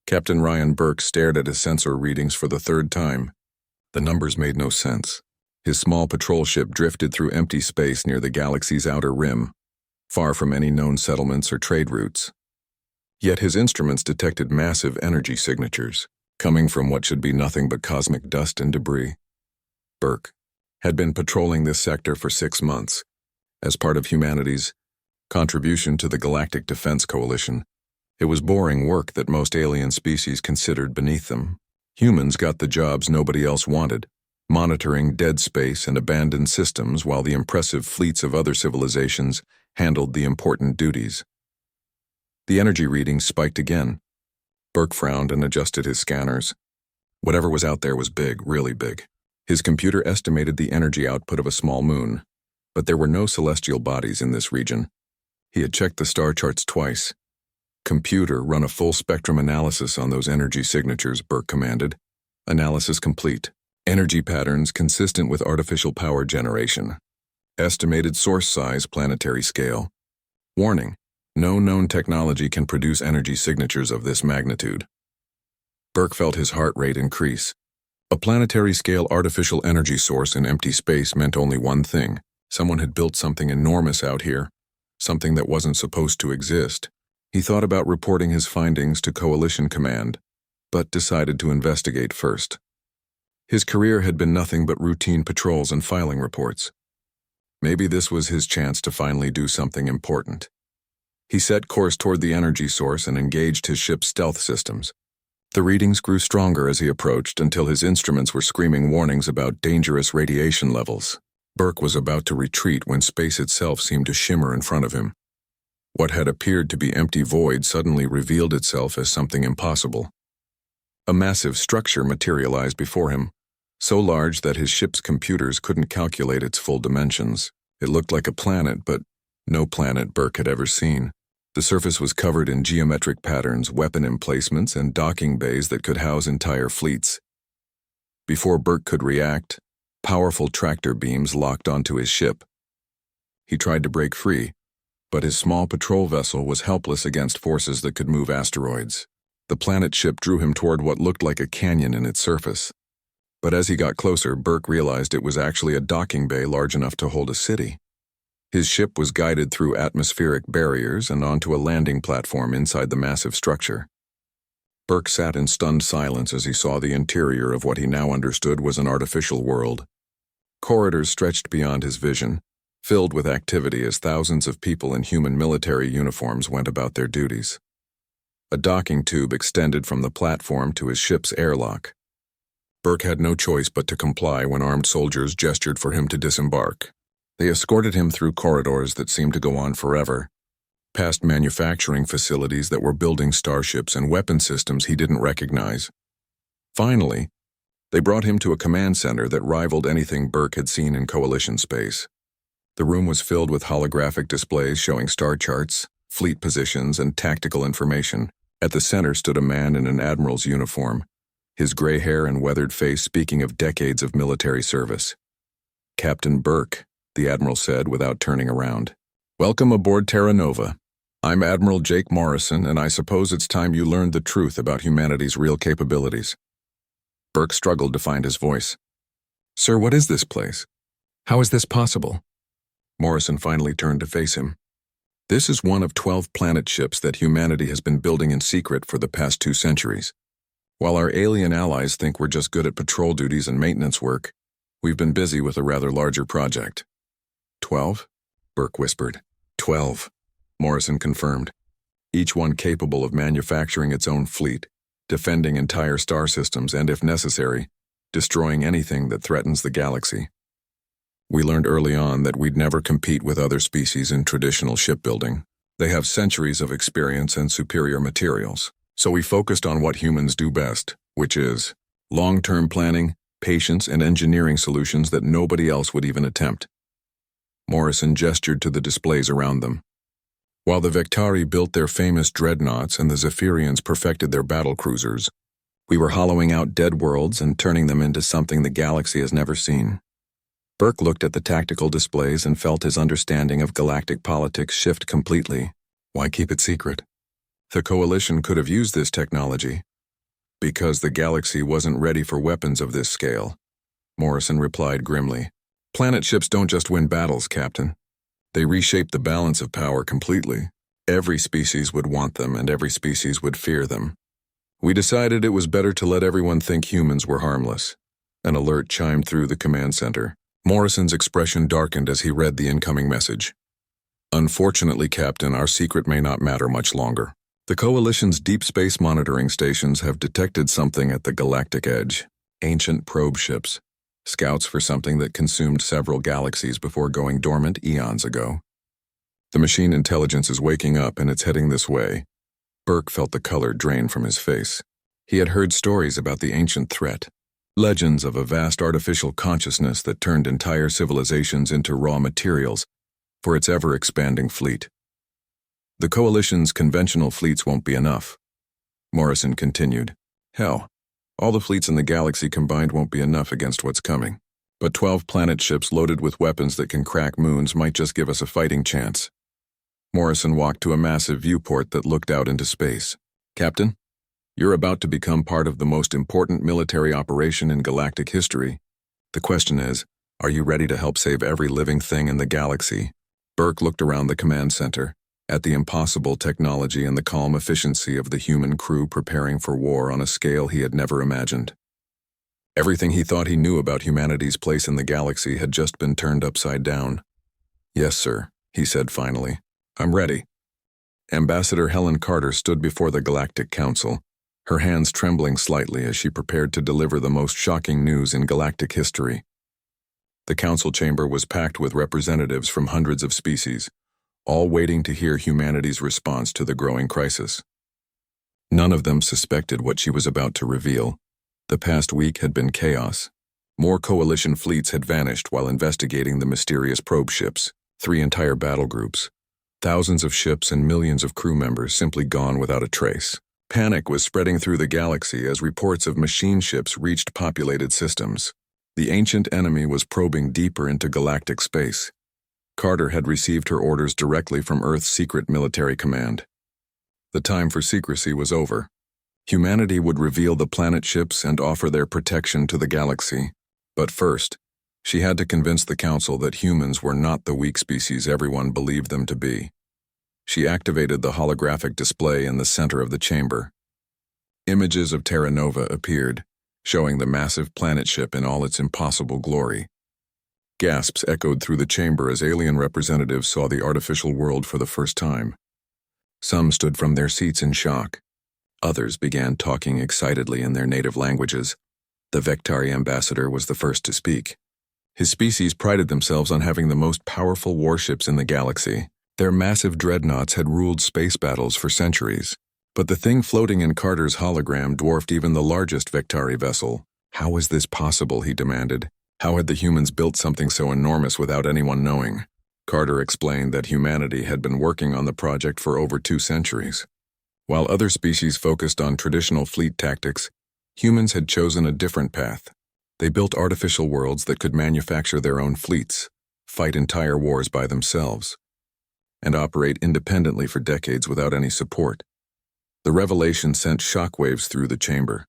Captain Ryan Burke stared at his sensor readings for the third time. The numbers made no sense. His small patrol ship drifted through empty space near the galaxy's outer rim, far from any known settlements or trade routes. Yet his instruments detected massive energy signatures, coming from what should be nothing but cosmic dust and debris. Burke had been patrolling this sector for 6 months, as part of humanity's contribution to the Galactic Defense Coalition. It was boring work that most alien species considered beneath them. Humans got the jobs nobody else wanted, monitoring dead space and abandoned systems while the impressive fleets of other civilizations handled the important duties. The energy readings spiked again. Burke frowned and adjusted his scanners. Whatever was out there was big, really big. His computer estimated the energy output of a small moon, but there were no celestial bodies in this region. He had checked the star charts twice. "Computer, run a full spectrum analysis on those energy signatures," Burke commanded. "Analysis complete. Energy patterns consistent with artificial power generation. Estimated source size, planetary scale. Warning, no known technology can produce energy signatures of this magnitude." Burke felt his heart rate increase. A planetary-scale artificial energy source in empty space meant only one thing. Someone had built something enormous out here, something that wasn't supposed to exist. He thought about reporting his findings to Coalition Command, but decided to investigate first. His career had been nothing but routine patrols and filing reports. Maybe this was his chance to finally do something important. He set course toward the energy source and engaged his ship's stealth systems. The readings grew stronger as he approached until his instruments were screaming warnings about dangerous radiation levels. Burke was about to retreat when space itself seemed to shimmer in front of him. What had appeared to be empty void suddenly revealed itself as something impossible. A massive structure materialized before him, so large that his ship's computers couldn't calculate its full dimensions. It looked like a planet, but no planet Burke had ever seen. The surface was covered in geometric patterns, weapon emplacements, and docking bays that could house entire fleets. Before Burke could react, powerful tractor beams locked onto his ship. He tried to break free, but his small patrol vessel was helpless against forces that could move asteroids. The planet ship drew him toward what looked like a canyon in its surface. But as he got closer, Burke realized it was actually a docking bay large enough to hold a city. His ship was guided through atmospheric barriers and onto a landing platform inside the massive structure. Burke sat in stunned silence as he saw the interior of what he now understood was an artificial world. Corridors stretched beyond his vision, filled with activity as thousands of people in human military uniforms went about their duties. A docking tube extended from the platform to his ship's airlock. Burke had no choice but to comply when armed soldiers gestured for him to disembark. They escorted him through corridors that seemed to go on forever, past manufacturing facilities that were building starships and weapon systems he didn't recognize. Finally, they brought him to a command center that rivaled anything Burke had seen in Coalition space. The room was filled with holographic displays showing star charts, fleet positions, and tactical information. At the center stood a man in an admiral's uniform, his gray hair and weathered face speaking of decades of military service. "Captain Burke," the admiral said without turning around. "Welcome aboard Terra Nova. I'm Admiral Jake Morrison, and I suppose it's time you learned the truth about humanity's real capabilities." Burke struggled to find his voice. "Sir, what is this place? How is this possible?" Morrison finally turned to face him. "This is one of 12 planet ships that humanity has been building in secret for the past 2 centuries. While our alien allies think we're just good at patrol duties and maintenance work, we've been busy with a rather larger project." 12? Burke whispered. 12, Morrison confirmed. Each one capable of manufacturing its own fleet, defending entire star systems, and, if necessary, destroying anything that threatens the galaxy. We learned early on that we'd never compete with other species in traditional shipbuilding. They have centuries of experience and superior materials. So we focused on what humans do best, which is long-term planning, patience, and engineering solutions that nobody else would even attempt. Morrison gestured to the displays around them. While the Vectari built their famous dreadnoughts and the Zephyrians perfected their battle cruisers, we were hollowing out dead worlds and turning them into something the galaxy has never seen. Burke looked at the tactical displays and felt his understanding of galactic politics shift completely. Why keep it secret? The Coalition could have used this technology, Because the galaxy wasn't ready for weapons of this scale, Morrison replied grimly. Planet ships don't just win battles, Captain. They reshape the balance of power completely. Every species would want them, and every species would fear them. We decided it was better to let everyone think humans were harmless. An alert chimed through the command center. Morrison's expression darkened as he read the incoming message. Unfortunately, Captain, our secret may not matter much longer. The Coalition's deep space monitoring stations have detected something at the galactic edge. Ancient probe ships. Scouts for something that consumed several galaxies before going dormant eons ago. The machine intelligence is waking up and it's heading this way. Burke felt the color drain from his face. He had heard stories about the ancient threat. Legends of a vast artificial consciousness that turned entire civilizations into raw materials for its ever-expanding fleet. The Coalition's conventional fleets won't be enough. Morrison continued. Hell, all the fleets in the galaxy combined won't be enough against what's coming. But 12 planet ships loaded with weapons that can crack moons might just give us a fighting chance. Morrison walked to a massive viewport that looked out into space. Captain, you're about to become part of the most important military operation in galactic history. The question is, are you ready to help save every living thing in the galaxy? Burke looked around the command center, at the impossible technology and the calm efficiency of the human crew preparing for war on a scale he had never imagined. Everything he thought he knew about humanity's place in the galaxy had just been turned upside down. Yes, sir, he said finally. I'm ready. Ambassador Helen Carter stood before the Galactic Council, her hands trembling slightly as she prepared to deliver the most shocking news in galactic history. The council chamber was packed with representatives from hundreds of species, all waiting to hear humanity's response to the growing crisis. None of them suspected what she was about to reveal. The past week had been chaos. More Coalition fleets had vanished while investigating the mysterious probe ships, 3 entire battle groups. Thousands of ships and millions of crew members simply gone without a trace. Panic was spreading through the galaxy as reports of machine ships reached populated systems. The ancient enemy was probing deeper into galactic space. Carter had received her orders directly from Earth's secret military command. The time for secrecy was over. Humanity would reveal the planet ships and offer their protection to the galaxy. But first, she had to convince the council that humans were not the weak species everyone believed them to be. She activated the holographic display in the center of the chamber. Images of Terra Nova appeared, showing the massive planet ship in all its impossible glory. Gasps echoed through the chamber as alien representatives saw the artificial world for the first time. Some stood from their seats in shock. Others began talking excitedly in their native languages. The Vectari ambassador was the first to speak. His species prided themselves on having the most powerful warships in the galaxy. Their massive dreadnoughts had ruled space battles for centuries. But the thing floating in Carter's hologram dwarfed even the largest Vectari vessel. How was this possible, he demanded. How had the humans built something so enormous without anyone knowing? Carter explained that humanity had been working on the project for over 2 centuries. While other species focused on traditional fleet tactics, humans had chosen a different path. They built artificial worlds that could manufacture their own fleets, fight entire wars by themselves, and operate independently for decades without any support. The revelation sent shockwaves through the chamber.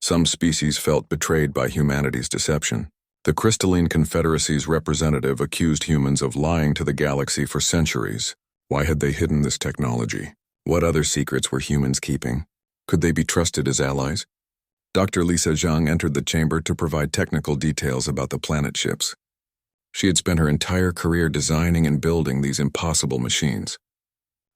Some species felt betrayed by humanity's deception. The Crystalline Confederacy's representative accused humans of lying to the galaxy for centuries. Why had they hidden this technology? What other secrets were humans keeping? Could they be trusted as allies? Dr. Lisa Zhang entered the chamber to provide technical details about the planet ships. She had spent her entire career designing and building these impossible machines.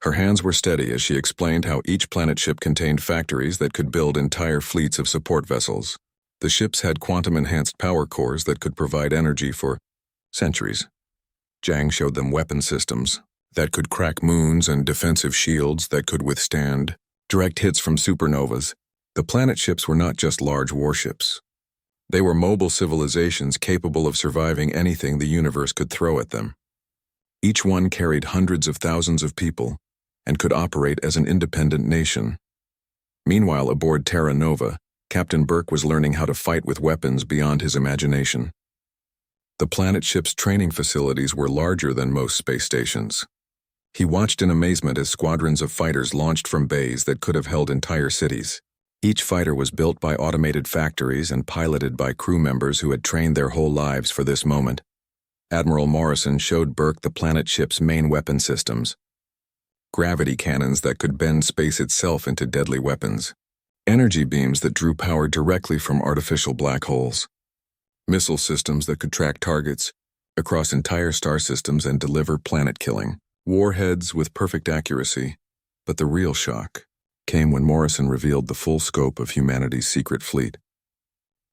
Her hands were steady as she explained how each planet ship contained factories that could build entire fleets of support vessels. The ships had quantum-enhanced power cores that could provide energy for centuries. Zhang showed them weapon systems that could crack moons and defensive shields that could withstand direct hits from supernovas. The planet ships were not just large warships. They were mobile civilizations capable of surviving anything the universe could throw at them. Each one carried hundreds of thousands of people and could operate as an independent nation. Meanwhile, aboard Terra Nova, Captain Burke was learning how to fight with weapons beyond his imagination. The planet ship's training facilities were larger than most space stations. He watched in amazement as squadrons of fighters launched from bays that could have held entire cities. Each fighter was built by automated factories and piloted by crew members who had trained their whole lives for this moment. Admiral Morrison showed Burke the planet ship's main weapon systems. Gravity cannons that could bend space itself into deadly weapons. Energy beams that drew power directly from artificial black holes. Missile systems that could track targets across entire star systems and deliver planet-killing. Warheads with perfect accuracy. But the real shock came when Morrison revealed the full scope of humanity's secret fleet.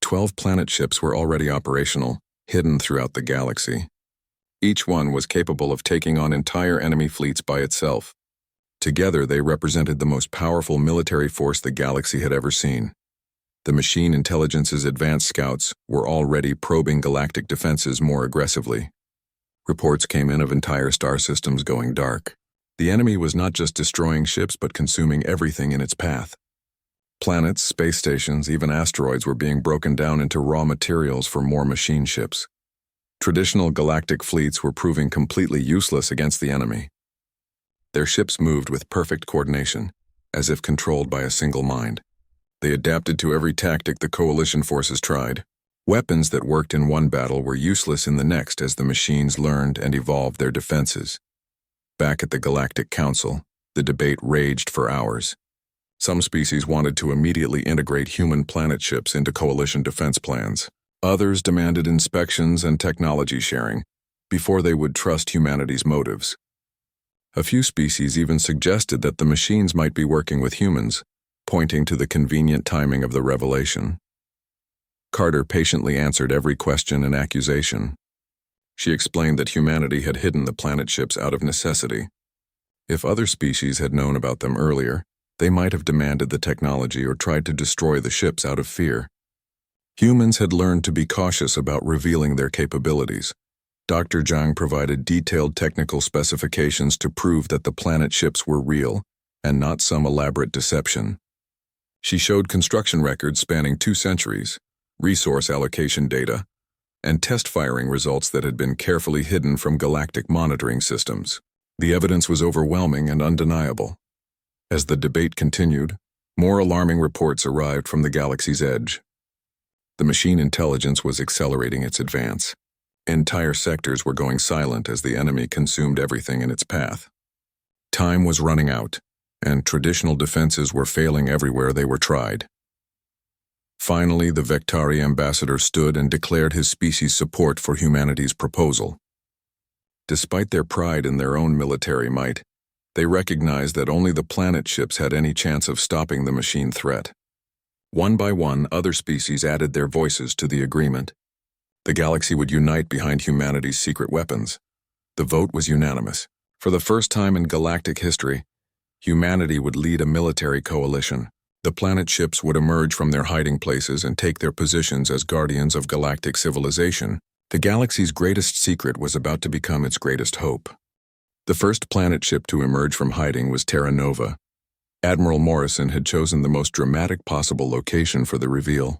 12 planet ships were already operational, hidden throughout the galaxy. Each one was capable of taking on entire enemy fleets by itself. Together, they represented the most powerful military force the galaxy had ever seen. The Machine Intelligence's advanced scouts were already probing galactic defenses more aggressively. Reports came in of entire star systems going dark. The enemy was not just destroying ships but consuming everything in its path. Planets, space stations, even asteroids were being broken down into raw materials for more machine ships. Traditional galactic fleets were proving completely useless against the enemy. Their ships moved with perfect coordination, as if controlled by a single mind. They adapted to every tactic the coalition forces tried. Weapons that worked in one battle were useless in the next as the machines learned and evolved their defenses. Back at the Galactic Council, the debate raged for hours. Some species wanted to immediately integrate human planet ships into coalition defense plans. Others demanded inspections and technology sharing before they would trust humanity's motives. A few species even suggested that the machines might be working with humans, pointing to the convenient timing of the revelation. Carter patiently answered every question and accusation. She explained that humanity had hidden the planet ships out of necessity. If other species had known about them earlier, they might have demanded the technology or tried to destroy the ships out of fear. Humans had learned to be cautious about revealing their capabilities. Dr. Zhang provided detailed technical specifications to prove that the planet ships were real and not some elaborate deception. She showed construction records spanning 2 centuries, resource allocation data, and test firing results that had been carefully hidden from galactic monitoring systems. The evidence was overwhelming and undeniable. As the debate continued, more alarming reports arrived from the galaxy's edge. The machine intelligence was accelerating its advance. Entire sectors were going silent as the enemy consumed everything in its path. Time was running out, and traditional defenses were failing everywhere they were tried. Finally, the Vectari ambassador stood and declared his species' support for humanity's proposal. Despite their pride in their own military might, they recognized that only the planet ships had any chance of stopping the machine threat. One by one, other species added their voices to the agreement. The galaxy would unite behind humanity's secret weapons. The vote was unanimous. For the first time in galactic history, humanity would lead a military coalition. The planet ships would emerge from their hiding places and take their positions as guardians of galactic civilization. The galaxy's greatest secret was about to become its greatest hope. The first planet ship to emerge from hiding was Terra Nova. Admiral Morrison had chosen the most dramatic possible location for the reveal.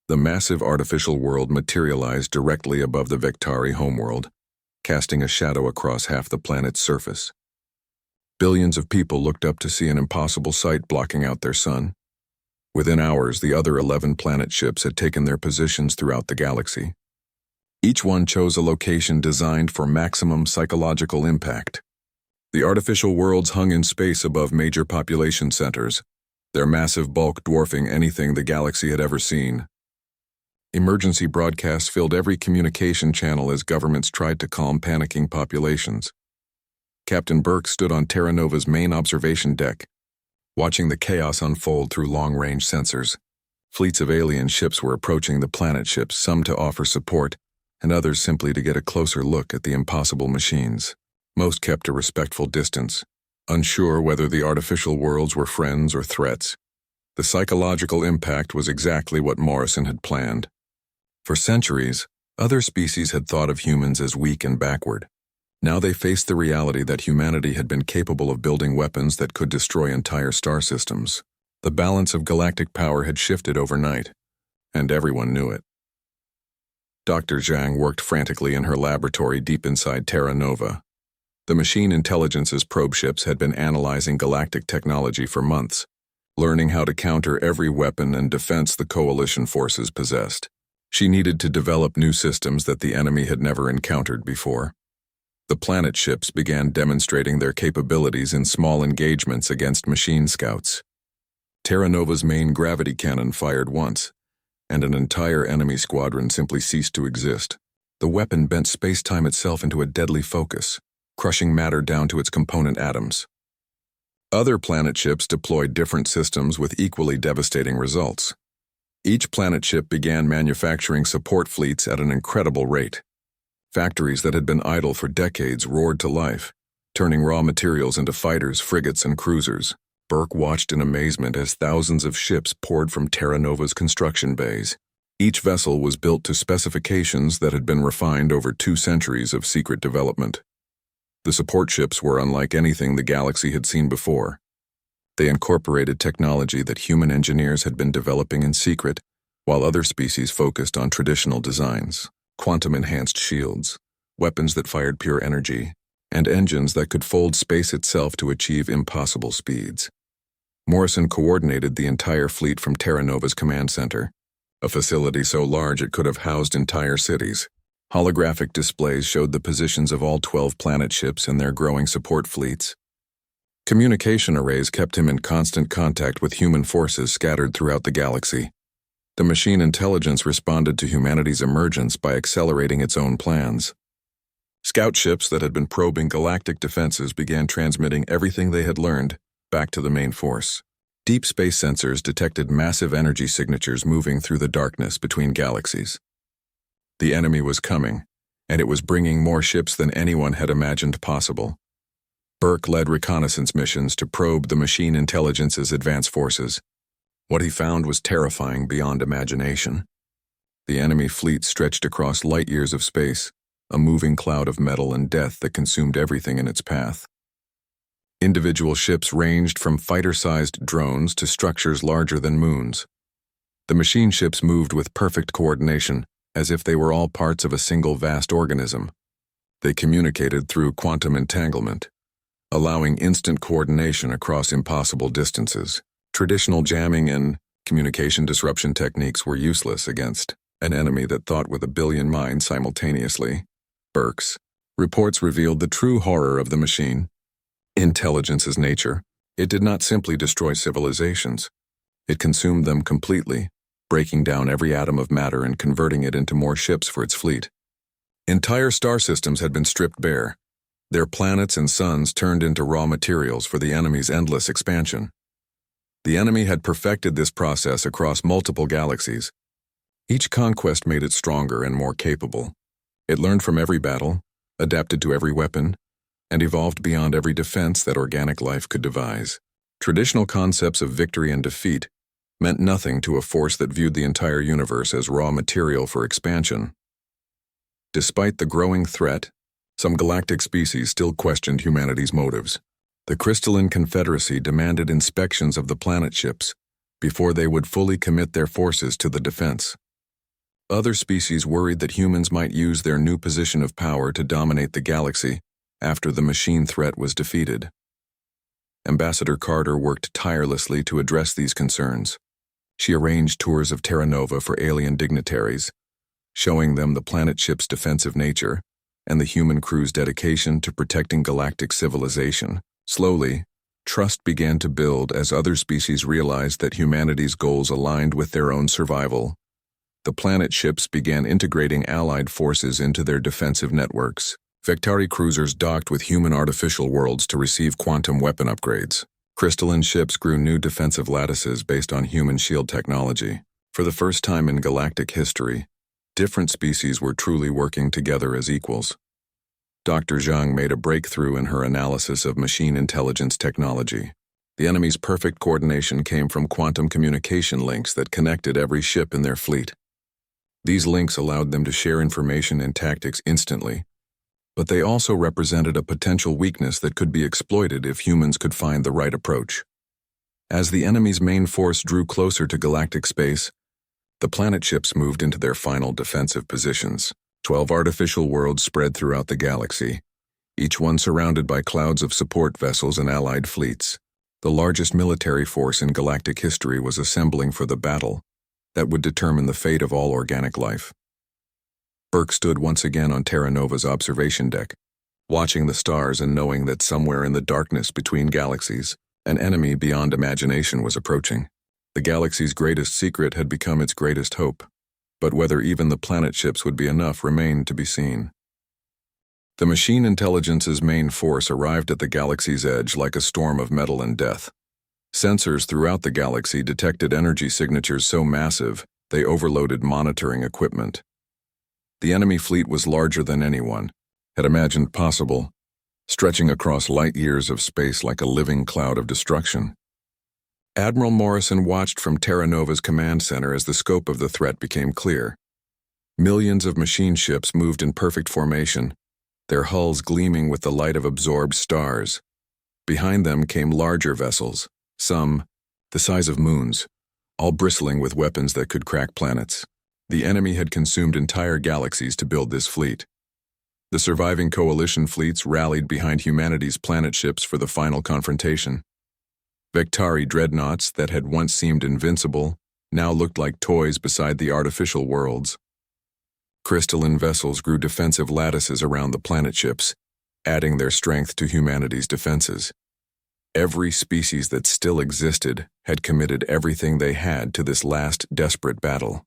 The massive artificial world materialized directly above the Vectari homeworld, casting a shadow across half the planet's surface. Billions of people looked up to see an impossible sight blocking out their sun. Within hours, the other 11 planet ships had taken their positions throughout the galaxy. Each one chose a location designed for maximum psychological impact. The artificial worlds hung in space above major population centers, their massive bulk dwarfing anything the galaxy had ever seen. Emergency broadcasts filled every communication channel as governments tried to calm panicking populations. Captain Burke stood on Terra Nova's main observation deck, watching the chaos unfold through long-range sensors. Fleets of alien ships were approaching the planet ships, some to offer support, and others simply to get a closer look at the impossible machines. Most kept a respectful distance, unsure whether the artificial worlds were friends or threats. The psychological impact was exactly what Morrison had planned. For centuries, other species had thought of humans as weak and backward. Now they faced the reality that humanity had been capable of building weapons that could destroy entire star systems. The balance of galactic power had shifted overnight, and everyone knew it. Dr. Zhang worked frantically in her laboratory deep inside Terra Nova. The Machine Intelligence's probe ships had been analyzing galactic technology for months, learning how to counter every weapon and defense the coalition forces possessed. She needed to develop new systems that the enemy had never encountered before. The planet ships began demonstrating their capabilities in small engagements against machine scouts. Terra Nova's main gravity cannon fired once, and an entire enemy squadron simply ceased to exist. The weapon bent space-time itself into a deadly focus, crushing matter down to its component atoms. Other planet ships deployed different systems with equally devastating results. Each planet ship began manufacturing support fleets at an incredible rate. Factories that had been idle for decades roared to life, turning raw materials into fighters, frigates, and cruisers. Burke watched in amazement as thousands of ships poured from Terra Nova's construction bays. Each vessel was built to specifications that had been refined over 2 centuries of secret development. The support ships were unlike anything the galaxy had seen before. They incorporated technology that human engineers had been developing in secret, while other species focused on traditional designs: quantum-enhanced shields, weapons that fired pure energy, and engines that could fold space itself to achieve impossible speeds. Morrison coordinated the entire fleet from Terra Nova's command center, a facility so large it could have housed entire cities. Holographic displays showed the positions of all 12 planet ships and their growing support fleets. Communication arrays kept him in constant contact with human forces scattered throughout the galaxy. The machine intelligence responded to humanity's emergence by accelerating its own plans. Scout ships that had been probing galactic defenses began transmitting everything they had learned back to the main force. Deep space sensors detected massive energy signatures moving through the darkness between galaxies. The enemy was coming, and it was bringing more ships than anyone had imagined possible. Burke led reconnaissance missions to probe the machine intelligence's advance forces. What he found was terrifying beyond imagination. The enemy fleet stretched across light years of space, a moving cloud of metal and death that consumed everything in its path. Individual ships ranged from fighter-sized drones to structures larger than moons. The machine ships moved with perfect coordination, as if they were all parts of a single vast organism. They communicated through quantum entanglement, allowing instant coordination across impossible distances. Traditional jamming and communication disruption techniques were useless against an enemy that thought with a billion minds simultaneously. Burke's reports revealed the true horror of the machine intelligence's nature. It did not simply destroy civilizations. It consumed them completely, breaking down every atom of matter and converting it into more ships for its fleet. Entire star systems had been stripped bare, their planets and suns turned into raw materials for the enemy's endless expansion. The enemy had perfected this process across multiple galaxies. Each conquest made it stronger and more capable. It learned from every battle, adapted to every weapon, and evolved beyond every defense that organic life could devise. Traditional concepts of victory and defeat meant nothing to a force that viewed the entire universe as raw material for expansion. Despite the growing threat, some galactic species still questioned humanity's motives. The Crystalline Confederacy demanded inspections of the planet ships before they would fully commit their forces to the defense. Other species worried that humans might use their new position of power to dominate the galaxy after the machine threat was defeated. Ambassador Carter worked tirelessly to address these concerns. She arranged tours of Terra Nova for alien dignitaries, showing them the planet ship's defensive nature and the human crew's dedication to protecting galactic civilization. Slowly, trust began to build as other species realized that humanity's goals aligned with their own survival. The planet ships began integrating allied forces into their defensive networks. Vectari cruisers docked with human artificial worlds to receive quantum weapon upgrades. Crystalline ships grew new defensive lattices based on human shield technology. For the first time in galactic history, different species were truly working together as equals. Dr. Zhang made a breakthrough in her analysis of machine intelligence technology. The enemy's perfect coordination came from quantum communication links that connected every ship in their fleet. These links allowed them to share information and tactics instantly, but they also represented a potential weakness that could be exploited if humans could find the right approach. As the enemy's main force drew closer to galactic space, the planet ships moved into their final defensive positions. 12 artificial worlds spread throughout the galaxy, each one surrounded by clouds of support vessels and allied fleets. The largest military force in galactic history was assembling for the battle that would determine the fate of all organic life. Burke stood once again on Terra Nova's observation deck, watching the stars and knowing that somewhere in the darkness between galaxies, an enemy beyond imagination was approaching. The galaxy's greatest secret had become its greatest hope, but whether even the planet ships would be enough remained to be seen. The machine intelligence's main force arrived at the galaxy's edge like a storm of metal and death. Sensors throughout the galaxy detected energy signatures so massive they overloaded monitoring equipment. The enemy fleet was larger than anyone had imagined possible, stretching across light years of space like a living cloud of destruction. Admiral Morrison watched from Terra Nova's command center as the scope of the threat became clear. Millions of machine ships moved in perfect formation, their hulls gleaming with the light of absorbed stars. Behind them came larger vessels, some the size of moons, all bristling with weapons that could crack planets. The enemy had consumed entire galaxies to build this fleet. The surviving coalition fleets rallied behind humanity's planet ships for the final confrontation. Vectari dreadnoughts that had once seemed invincible now looked like toys beside the artificial worlds. Crystalline vessels grew defensive lattices around the planet ships, adding their strength to humanity's defenses. Every species that still existed had committed everything they had to this last desperate battle.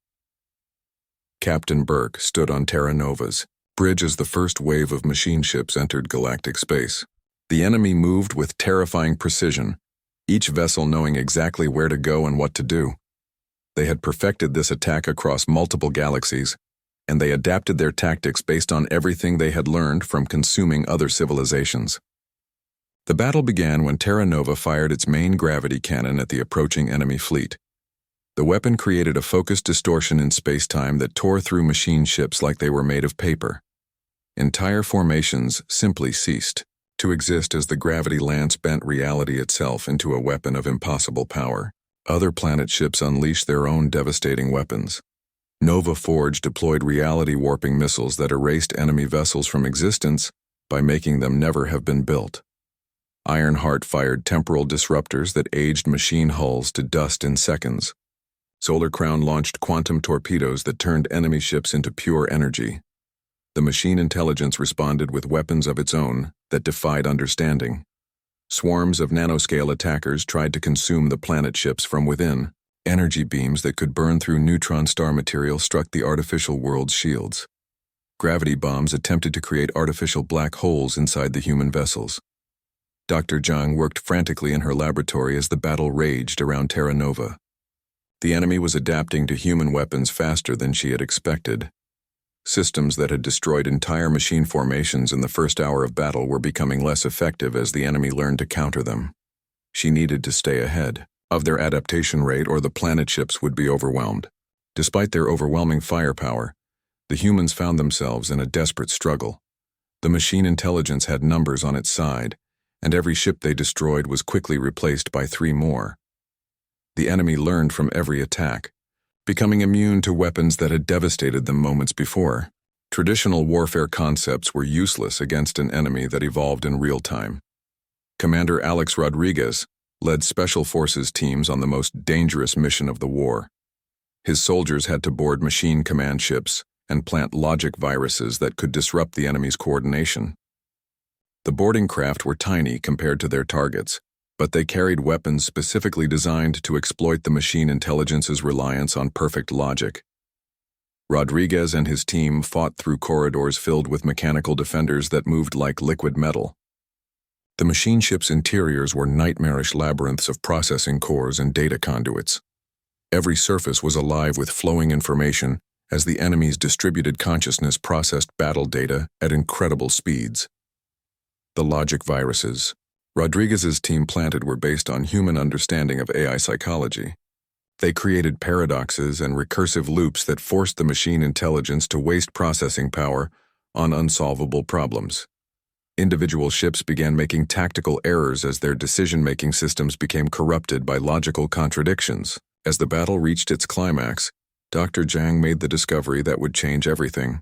Captain Burke stood on Terra Nova's bridge as the first wave of machine ships entered galactic space. The enemy moved with terrifying precision, each vessel knowing exactly where to go and what to do. They had perfected this attack across multiple galaxies, and they adapted their tactics based on everything they had learned from consuming other civilizations. The battle began when Terra Nova fired its main gravity cannon at the approaching enemy fleet. The weapon created a focused distortion in space-time that tore through machine ships like they were made of paper. Entire formations simply ceased to exist as the gravity lance bent reality itself into a weapon of impossible power. Other planet ships unleashed their own devastating weapons. Nova Forge deployed reality-warping missiles that erased enemy vessels from existence by making them never have been built. Ironheart fired temporal disruptors that aged machine hulls to dust in seconds. Solar Crown launched quantum torpedoes that turned enemy ships into pure energy. The machine intelligence responded with weapons of its own that defied understanding. Swarms of nanoscale attackers tried to consume the planet ships from within. Energy beams that could burn through neutron star material struck the artificial world's shields. Gravity bombs attempted to create artificial black holes inside the human vessels. Dr. Zhang worked frantically in her laboratory as the battle raged around Terra Nova. The enemy was adapting to human weapons faster than she had expected. Systems that had destroyed entire machine formations in the first hour of battle were becoming less effective as the enemy learned to counter them. She needed to stay ahead of their adaptation rate or the planet ships would be overwhelmed. Despite their overwhelming firepower, the humans found themselves in a desperate struggle. The machine intelligence had numbers on its side, and every ship they destroyed was quickly replaced by 3 more. The enemy learned from every attack, becoming immune to weapons that had devastated them moments before. Traditional warfare concepts were useless against an enemy that evolved in real time. Commander Alex Rodriguez led Special Forces teams on the most dangerous mission of the war. His soldiers had to board machine command ships and plant logic viruses that could disrupt the enemy's coordination. The boarding craft were tiny compared to their targets, but they carried weapons specifically designed to exploit the machine intelligence's reliance on perfect logic. Rodriguez and his team fought through corridors filled with mechanical defenders that moved like liquid metal. The machine ship's interiors were nightmarish labyrinths of processing cores and data conduits. Every surface was alive with flowing information as the enemy's distributed consciousness processed battle data at incredible speeds. The logic viruses Rodriguez's team planted were based on human understanding of AI psychology. They created paradoxes and recursive loops that forced the machine intelligence to waste processing power on unsolvable problems. Individual ships began making tactical errors as their decision-making systems became corrupted by logical contradictions. As the battle reached its climax, Dr. Zhang made the discovery that would change everything.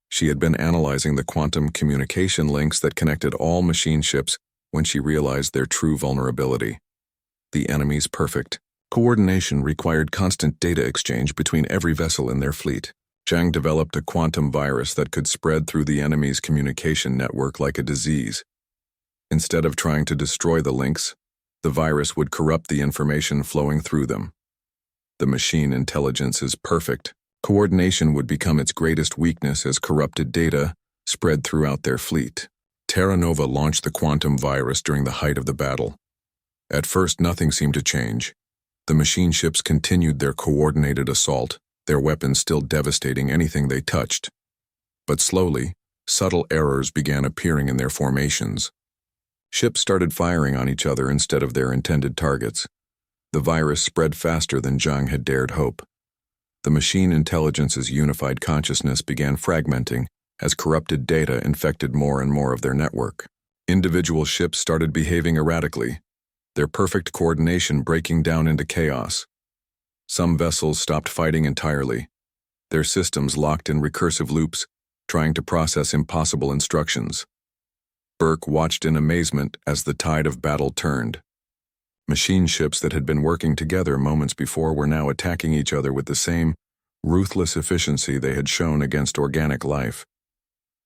She had been analyzing the quantum communication links that connected all machine ships when she realized their true vulnerability. the enemy's perfect. Coordination required constant data exchange between every vessel in their fleet. Zhang developed a quantum virus that could spread through the enemy's communication network like a disease. Instead of trying to destroy the links, the virus would corrupt the information flowing through them. The machine intelligence is perfect. Coordination would become its greatest weakness as corrupted data spread throughout their fleet. Terra Nova launched the quantum virus during the height of the battle. At first, nothing seemed to change. The machine ships continued their coordinated assault, their weapons still devastating anything they touched. But slowly, subtle errors began appearing in their formations. Ships started firing on each other instead of their intended targets. The virus spread faster than Zhang had dared hope. The machine intelligence's unified consciousness began fragmenting as corrupted data infected more and more of their network. Individual ships started behaving erratically, their perfect coordination breaking down into chaos. Some vessels stopped fighting entirely, their systems locked in recursive loops, trying to process impossible instructions. Burke watched in amazement as the tide of battle turned. Machine ships that had been working together moments before were now attacking each other with the same ruthless efficiency they had shown against organic life.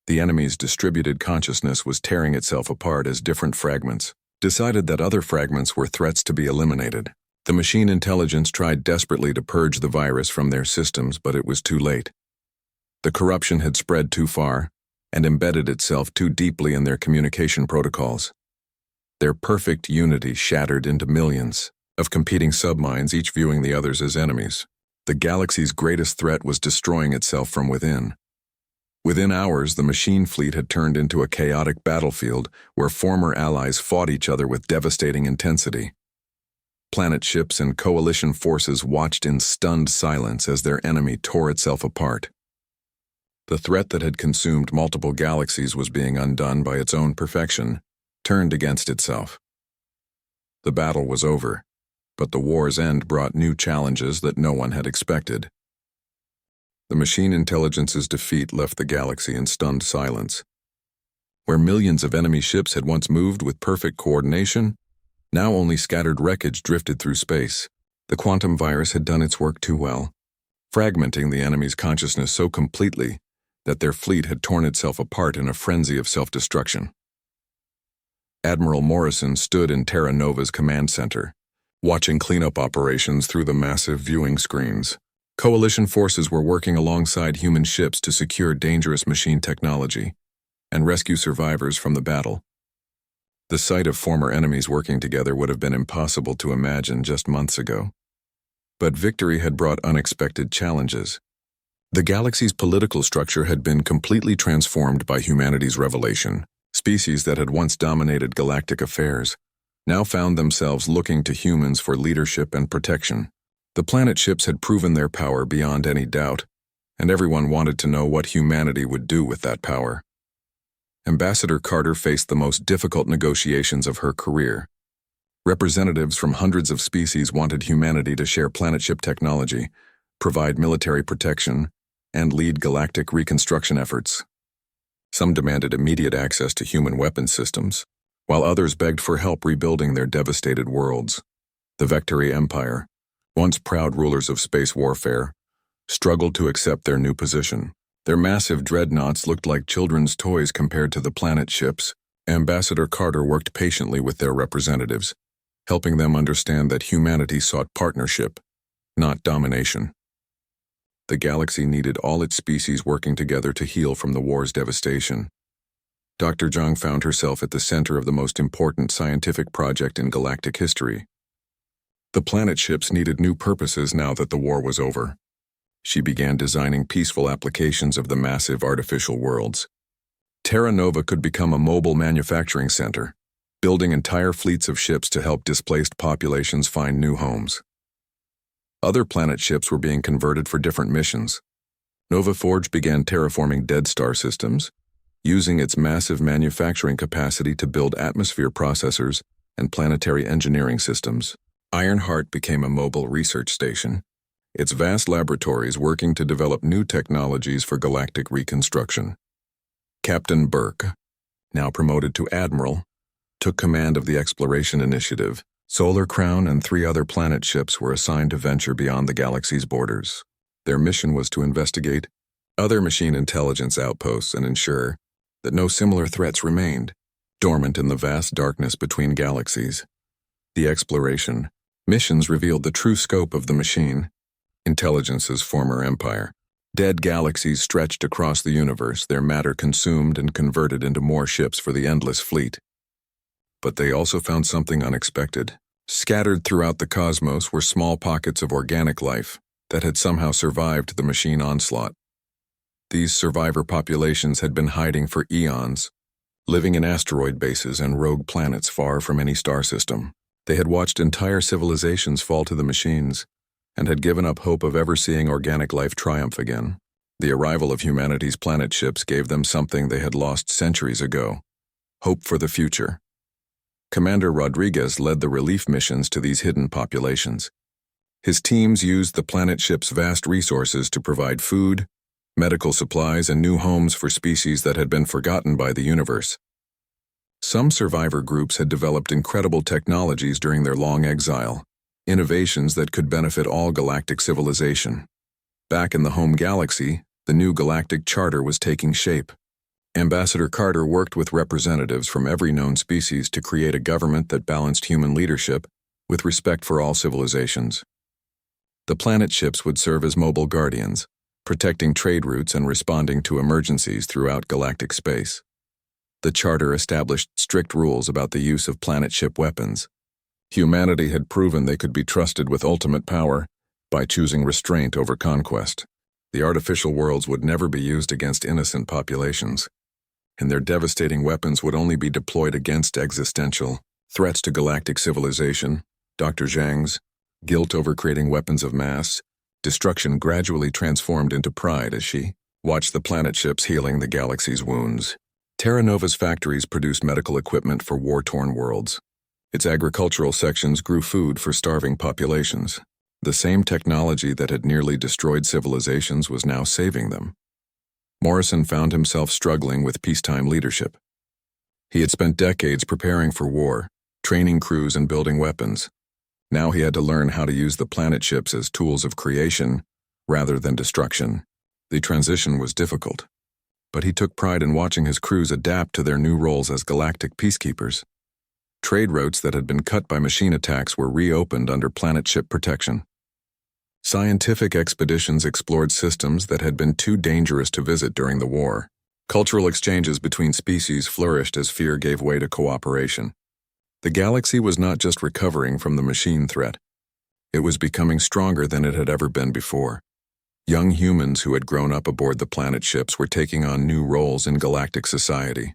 The enemy's distributed consciousness was tearing itself apart as different fragments decided that other fragments were threats to be eliminated. The machine intelligence tried desperately to purge the virus from their systems, but it was too late. The corruption had spread too far and embedded itself too deeply in their communication protocols. Their perfect unity shattered into millions of competing subminds, each viewing the others as enemies. The galaxy's greatest threat was destroying itself from within. Within hours, the machine fleet had turned into a chaotic battlefield where former allies fought each other with devastating intensity. Planet ships and coalition forces watched in stunned silence as their enemy tore itself apart. The threat that had consumed multiple galaxies was being undone by its own perfection, turned against itself. The battle was over, but the war's end brought new challenges that no one had expected. The machine intelligence's defeat left the galaxy in stunned silence. Where millions of enemy ships had once moved with perfect coordination, now only scattered wreckage drifted through space. The quantum virus had done its work too well, fragmenting the enemy's consciousness so completely that their fleet had torn itself apart in a frenzy of self-destruction. Admiral Morrison stood in Terra Nova's command center, watching cleanup operations through the massive viewing screens. Coalition forces were working alongside human ships to secure dangerous machine technology and rescue survivors from the battle. The sight of former enemies working together would have been impossible to imagine just months ago. But victory had brought unexpected challenges. The galaxy's political structure had been completely transformed by humanity's revelation. Species that had once dominated galactic affairs now found themselves looking to humans for leadership and protection. The planet ships had proven their power beyond any doubt, and everyone wanted to know what humanity would do with that power. Ambassador Carter faced the most difficult negotiations of her career. Representatives from hundreds of species wanted humanity to share planet ship technology, provide military protection, and lead galactic reconstruction efforts. Some demanded immediate access to human weapons systems, while others begged for help rebuilding their devastated worlds. The Vectari Empire, once proud rulers of space warfare, struggled to accept their new position. Their massive dreadnoughts looked like children's toys compared to the planet ships. Ambassador Carter worked patiently with their representatives, helping them understand that humanity sought partnership, not domination. The galaxy needed all its species working together to heal from the war's devastation. Dr. Zhang found herself at the center of the most important scientific project in galactic history. The planet ships needed new purposes now that the war was over. She began designing peaceful applications of the massive artificial worlds. Terra Nova could become a mobile manufacturing center, building entire fleets of ships to help displaced populations find new homes. Other planet ships were being converted for different missions. Nova Forge began terraforming dead star systems, using its massive manufacturing capacity to build atmosphere processors and planetary engineering systems. Ironheart became a mobile research station, its vast laboratories working to develop new technologies for galactic reconstruction. Captain Burke, now promoted to Admiral, took command of the exploration initiative, Solar Crown and 3 other planet ships were assigned to venture beyond the galaxy's borders. Their mission was to investigate other machine intelligence outposts and ensure that no similar threats remained dormant in the vast darkness between galaxies. The exploration missions revealed the true scope of the machine intelligence's former empire. Dead galaxies stretched across the universe, their matter consumed and converted into more ships for the endless fleet. But they also found something unexpected. Scattered throughout the cosmos were small pockets of organic life that had somehow survived the machine onslaught. These survivor populations had been hiding for eons, living in asteroid bases and rogue planets far from any star system. They had watched entire civilizations fall to the machines and had given up hope of ever seeing organic life triumph again. The arrival of humanity's planet ships gave them something they had lost centuries ago: hope for the future. Commander Rodriguez led the relief missions to these hidden populations. His teams used the planet ship's vast resources to provide food, medical supplies, and new homes for species that had been forgotten by the universe. Some survivor groups had developed incredible technologies during their long exile, innovations that could benefit all galactic civilization. Back in the home galaxy, the new galactic charter was taking shape. Ambassador Carter worked with representatives from every known species to create a government that balanced human leadership with respect for all civilizations. The planet ships would serve as mobile guardians, protecting trade routes and responding to emergencies throughout galactic space. The charter established strict rules about the use of planet ship weapons. Humanity had proven they could be trusted with ultimate power by choosing restraint over conquest. The artificial worlds would never be used against innocent populations, and their devastating weapons would only be deployed against existential threats to galactic civilization. Dr. Zhang's guilt over creating weapons of mass destruction gradually transformed into pride as she watched the planet ships healing the galaxy's wounds. Terra Nova's factories produced medical equipment for war-torn worlds. Its agricultural sections grew food for starving populations. The same technology that had nearly destroyed civilizations was now saving them. Morrison found himself struggling with peacetime leadership. He had spent decades preparing for war, training crews and building weapons. Now he had to learn how to use the planet ships as tools of creation rather than destruction. The transition was difficult, but he took pride in watching his crews adapt to their new roles as galactic peacekeepers. Trade routes that had been cut by machine attacks were reopened under planet ship protection. Scientific expeditions explored systems that had been too dangerous to visit during the war. Cultural exchanges between species flourished as fear gave way to cooperation. The galaxy was not just recovering from the machine threat. It was becoming stronger than it had ever been before. Young humans who had grown up aboard the planet ships were taking on new roles in galactic society.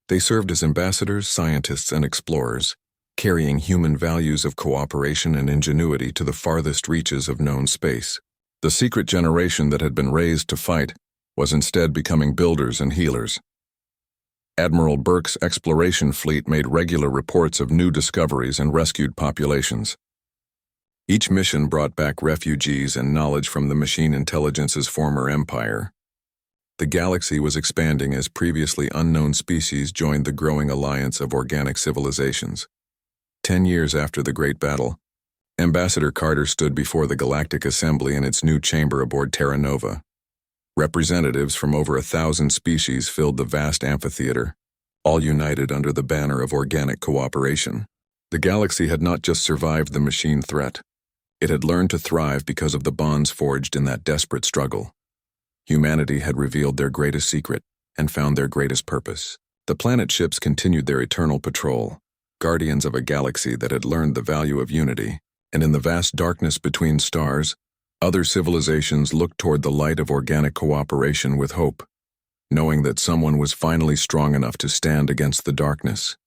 They served as ambassadors, scientists, and explorers, carrying human values of cooperation and ingenuity to the farthest reaches of known space. The secret generation that had been raised to fight was instead becoming builders and healers. Admiral Burke's exploration fleet made regular reports of new discoveries and rescued populations. Each mission brought back refugees and knowledge from the machine intelligence's former empire. The galaxy was expanding as previously unknown species joined the growing alliance of organic civilizations. 10 years after the Great Battle, Ambassador Carter stood before the Galactic Assembly in its new chamber aboard Terra Nova. Representatives from over 1,000 species filled the vast amphitheater, all united under the banner of organic cooperation. The galaxy had not just survived the machine threat. It had learned to thrive because of the bonds forged in that desperate struggle. Humanity had revealed their greatest secret and found their greatest purpose. The planet ships continued their eternal patrol, guardians of a galaxy that had learned the value of unity, and in the vast darkness between stars, other civilizations looked toward the light of organic cooperation with hope, knowing that someone was finally strong enough to stand against the darkness.